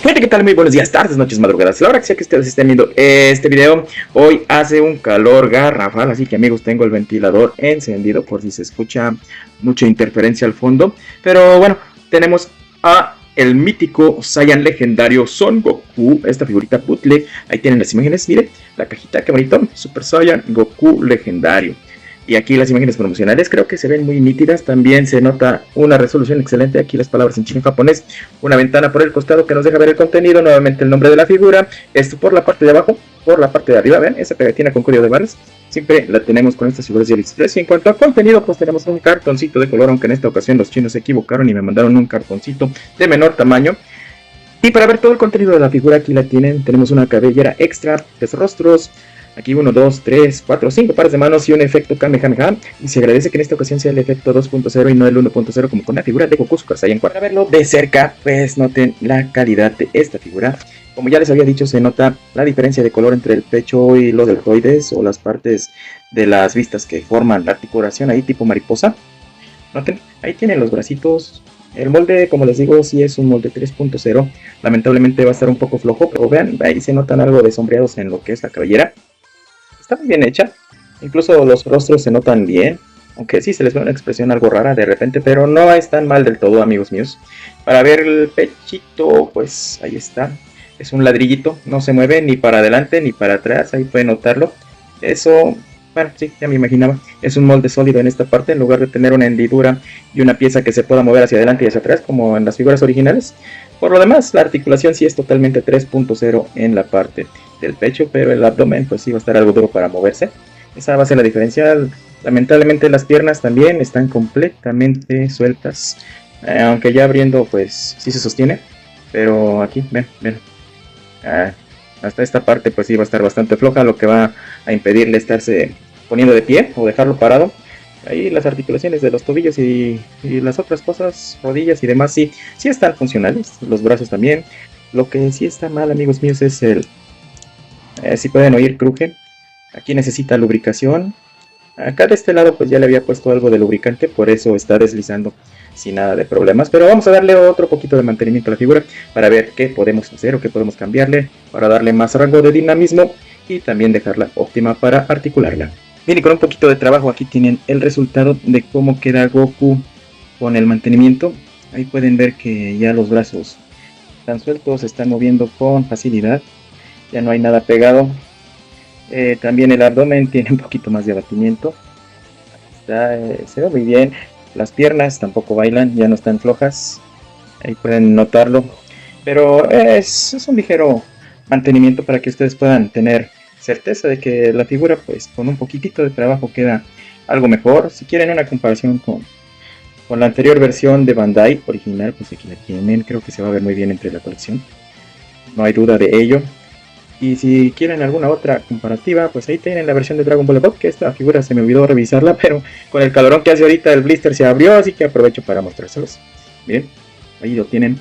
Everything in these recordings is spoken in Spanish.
Gente, ¿qué tal? Muy buenos días, tardes, noches, madrugadas. La hora que sea que ustedes estén viendo este video, hoy hace un calor garrafal, así que amigos, tengo el ventilador encendido por si se escucha mucha interferencia al fondo. Pero bueno, tenemos a el mítico Saiyan legendario Son Goku, esta figurita bootleg. Ahí tienen las imágenes, miren, la cajita, qué bonito, Super Saiyan Goku legendario. Y aquí las imágenes promocionales creo que se ven muy nítidas. También se nota una resolución excelente. Aquí las palabras en chino y japonés. Una ventana por el costado que nos deja ver el contenido. Nuevamente el nombre de la figura. Esto por la parte de abajo, por la parte de arriba. Vean, esa pegatina con código de barras. Siempre la tenemos con estas figuras de AliExpress. Y en cuanto a contenido, pues tenemos un cartoncito de color. Aunque en esta ocasión los chinos se equivocaron y me mandaron un cartoncito de menor tamaño. Y para ver todo el contenido de la figura, aquí la tienen. Tenemos una cabellera extra, 3 rostros. Aquí 1, 2, 3, 4, 5 pares de manos y un efecto Kamehameha. Y se agradece que en esta ocasión sea el efecto 2.0 y no el 1.0 como con la figura de Goku Super Saiyan 4. Para verlo de cerca, pues noten la calidad de esta figura. Como ya les había dicho, se nota la diferencia de color entre el pecho y los deltoides o las partes de las vistas que forman la articulación ahí tipo mariposa. Noten, ahí tienen los bracitos. El molde, como les digo, sí es un molde 3.0. Lamentablemente va a estar un poco flojo, pero vean, ahí se notan algo de sombreados en lo que es la cabellera. Está muy bien hecha, incluso los rostros se notan bien, aunque sí se les ve una expresión algo rara de repente, pero no es tan mal del todo, amigos míos. Para ver el pechito, pues ahí está, es un ladrillito, no se mueve ni para adelante ni para atrás, ahí pueden notarlo. Eso, bueno, sí, ya me imaginaba, es un molde sólido en esta parte, en lugar de tener una hendidura y una pieza que se pueda mover hacia adelante y hacia atrás, como en las figuras originales. Por lo demás, la articulación sí es totalmente 3.0 en la parte del pecho, pero el abdomen pues sí va a estar algo duro para moverse. Esa va a ser la diferencia. Lamentablemente las piernas también están completamente sueltas, aunque ya abriendo pues sí se sostiene, pero aquí, ven, hasta esta parte pues sí va a estar bastante floja, lo que va a impedirle estarse poniendo de pie o dejarlo parado. Ahí las articulaciones de los tobillos y las otras cosas, rodillas y demás, sí están funcionales. Los brazos también. Lo que sí está mal, amigos míos, es el... si pueden oír, cruje. Aquí necesita lubricación. Acá de este lado pues ya le había puesto algo de lubricante, por eso está deslizando sin nada de problemas. Pero vamos a darle otro poquito de mantenimiento a la figura para ver qué podemos hacer o qué podemos cambiarle para darle más rango de dinamismo y también dejarla óptima para articularla. Bien, y con un poquito de trabajo aquí tienen el resultado de cómo queda Goku con el mantenimiento. Ahí pueden ver que ya los brazos están sueltos, se están moviendo con facilidad. Ya no hay nada pegado. También el abdomen tiene un poquito más de abatimiento. Está, se ve muy bien. Las piernas tampoco bailan, ya no están flojas. Ahí pueden notarlo. Pero es un ligero mantenimiento para que ustedes puedan tener certeza de que la figura pues con un poquitito de trabajo queda algo mejor. Si quieren una comparación con la anterior versión de Bandai original, pues aquí la tienen. Creo que se va a ver muy bien entre la colección, no hay duda de ello. Y si quieren alguna otra comparativa, pues ahí tienen la versión de Dragon Ball Evolved, que esta figura se me olvidó revisarla, pero con el calorón que hace ahorita el blister se abrió, así que aprovecho para mostrárselos. Bien, ahí lo tienen.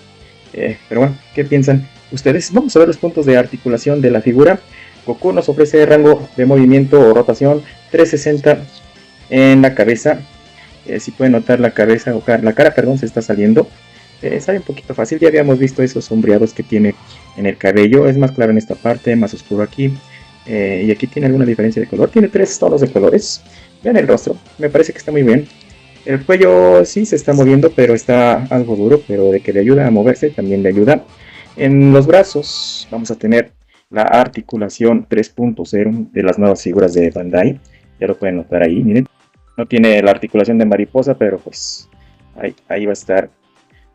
Pero bueno, ¿qué piensan ustedes? Vamos a ver los puntos de articulación de la figura. Goku nos ofrece rango de movimiento o rotación 360 en la cabeza. Si pueden notar la cabeza, la cara, perdón, se está saliendo. Sale un poquito fácil, ya habíamos visto esos sombreados que tiene en el cabello. Es más claro en esta parte, más oscuro aquí. Y aquí tiene alguna diferencia de color. Tiene 3 tonos de colores. Vean el rostro, me parece que está muy bien. El cuello sí se está moviendo, pero está algo duro, pero de que le ayuda a moverse, también le ayuda. En los brazos vamos a tener la articulación 3.0 de las nuevas figuras de Bandai. Ya lo pueden notar ahí, miren. No tiene la articulación de mariposa, pero pues ahí va a estar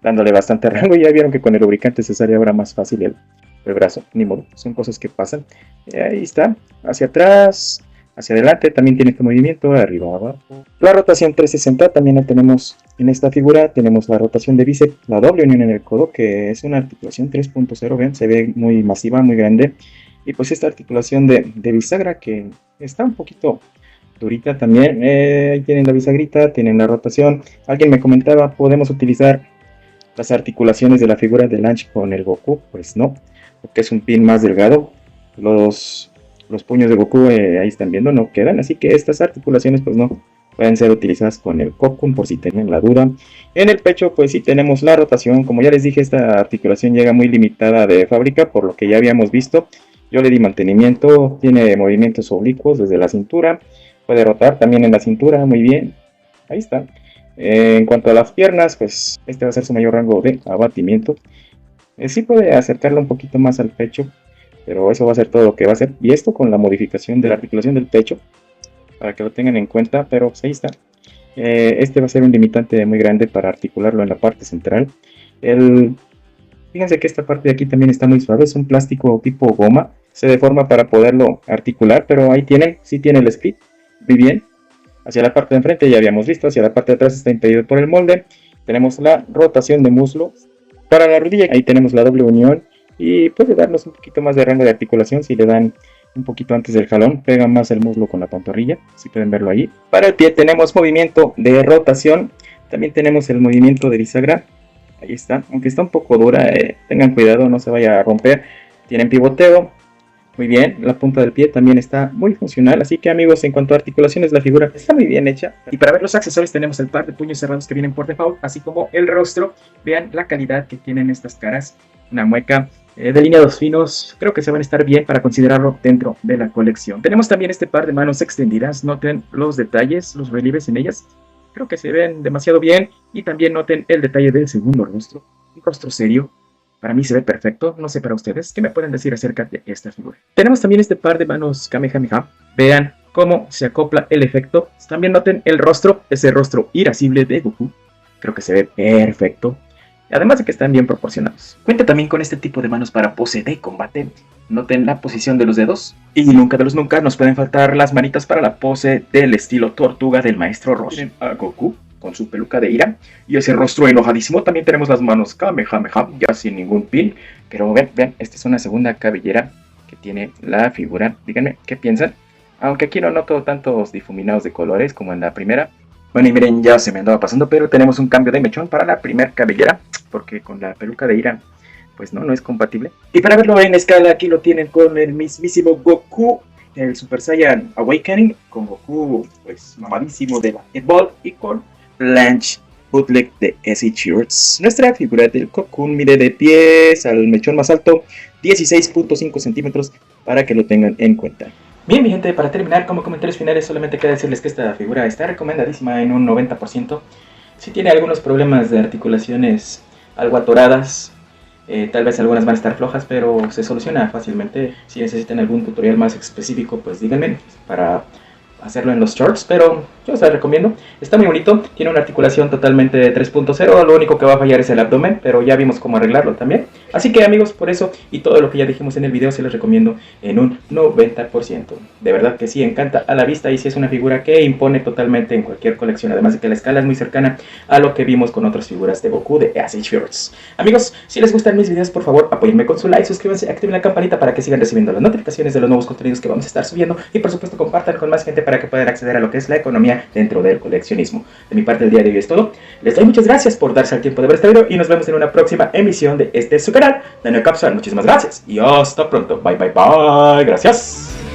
dándole bastante rango. Ya vieron que con el lubricante se sale ahora más fácil el brazo. Ni modo, son cosas que pasan. Ahí está, hacia atrás, hacia adelante, también tiene este movimiento, arriba, abajo. La rotación 360 también la tenemos en esta figura. Tenemos la rotación de bíceps, la doble unión en el codo, que es una articulación 3.0, vean, se ve muy masiva, muy grande. Y pues esta articulación de bisagra que está un poquito durita también. Ahí tienen la bisagrita, tienen la rotación. Alguien me comentaba, ¿podemos utilizar las articulaciones de la figura de Lunch con el Goku? Pues no, porque es un pin más delgado. Los puños de Goku, ahí están viendo, no quedan, así que estas articulaciones pues no pueden ser utilizadas con el Cocoon por si tenían la duda. En el pecho pues sí tenemos la rotación, como ya les dije, esta articulación llega muy limitada de fábrica por lo que ya habíamos visto. Yo le di mantenimiento, tiene movimientos oblicuos desde la cintura, puede rotar también en la cintura, muy bien, ahí está. En cuanto a las piernas, pues este va a ser su mayor rango de abatimiento. Sí puede acercarlo un poquito más al pecho, pero eso va a ser todo lo que va a hacer. Y esto con la modificación de la articulación del pecho, para que lo tengan en cuenta, pero pues ahí está. Este va a ser un limitante muy grande para articularlo en la parte central. Fíjense que esta parte de aquí también está muy suave, es un plástico tipo goma, se deforma para poderlo articular, pero ahí tienen, sí tiene el split, muy bien. Hacia la parte de enfrente ya habíamos visto, hacia la parte de atrás está impedido por el molde. Tenemos la rotación de muslo. Para la rodilla ahí tenemos la doble unión y puede darnos un poquito más de rango de articulación si le dan un poquito antes del jalón, pega más el muslo con la pantorrilla, si pueden verlo ahí. Para el pie tenemos movimiento de rotación, también tenemos el movimiento de bisagra, ahí está, aunque está un poco dura, tengan cuidado, no se vaya a romper. Tienen pivoteo, muy bien, la punta del pie también está muy funcional, así que amigos, en cuanto a articulaciones, la figura está muy bien hecha. Y para ver los accesorios tenemos el par de puños cerrados que vienen por default, así como el rostro. Vean la calidad que tienen estas caras, una mueca, delineados finos, creo que se van a estar bien para considerarlo dentro de la colección. Tenemos también este par de manos extendidas, noten los detalles, los relieves en ellas, creo que se ven demasiado bien. Y también noten el detalle del segundo rostro, un rostro serio. Para mí se ve perfecto, no sé para ustedes, ¿qué me pueden decir acerca de esta figura? Tenemos también este par de manos Kamehameha, vean cómo se acopla el efecto. También noten el rostro, ese rostro irascible de Goku, creo que se ve perfecto. Además de que están bien proporcionados. Cuenta también con este tipo de manos para pose de combate. Noten la posición de los dedos. Y nunca de los nunca nos pueden faltar las manitas para la pose del estilo tortuga del maestro Roshi. Tienen a Goku con su peluca de ira y ese rostro enojadísimo. También tenemos las manos Kamehameha, ya sin ningún pin. Pero vean, esta es una segunda cabellera que tiene la figura. Díganme, ¿qué piensan? Aunque aquí no noto tantos difuminados de colores como en la primera. Bueno, y miren, ya se me andaba pasando, pero tenemos un cambio de mechón para la primera cabellera, porque con la peluca de ira, pues no es compatible. Y para verlo en escala, aquí lo tienen con el mismísimo Goku, el Super Saiyan Awakening, con Goku, pues mamadísimo de la Ed Ball, y con Blanche Bootleg de SH Shirts. Nuestra figura del Cocoon mide de pies al mechón más alto 16.5 centímetros, para que lo tengan en cuenta. Bien, mi gente, para terminar, como comentarios finales, solamente queda decirles que esta figura está recomendadísima en un 90%. Si tiene algunos problemas de articulaciones algo atoradas, tal vez algunas van a estar flojas, pero se soluciona fácilmente. Si necesitan algún tutorial más específico, pues díganme para hacerlo en los shorts, pero yo se las recomiendo. Está muy bonito, tiene una articulación totalmente 3.0, lo único que va a fallar es el abdomen, pero ya vimos cómo arreglarlo también. Así que amigos, por eso y todo lo que ya dijimos en el video, se les recomiendo en un 90%. De verdad que sí, encanta a la vista y sí es una figura que impone totalmente en cualquier colección, además de que la escala es muy cercana a lo que vimos con otras figuras de Goku de SH Shirts. Amigos, si les gustan mis videos, por favor, apóyenme con su like, suscríbanse, activen la campanita para que sigan recibiendo las notificaciones de los nuevos contenidos que vamos a estar subiendo y por supuesto compartan con más gente para que puedan acceder a lo que es la economía dentro del coleccionismo. De mi parte, el día de hoy es todo. Les doy muchas gracias por darse el tiempo de ver este video y nos vemos en una próxima emisión de este su canal, Nano Capsule. Muchísimas gracias y hasta pronto. Bye, bye, bye. Gracias.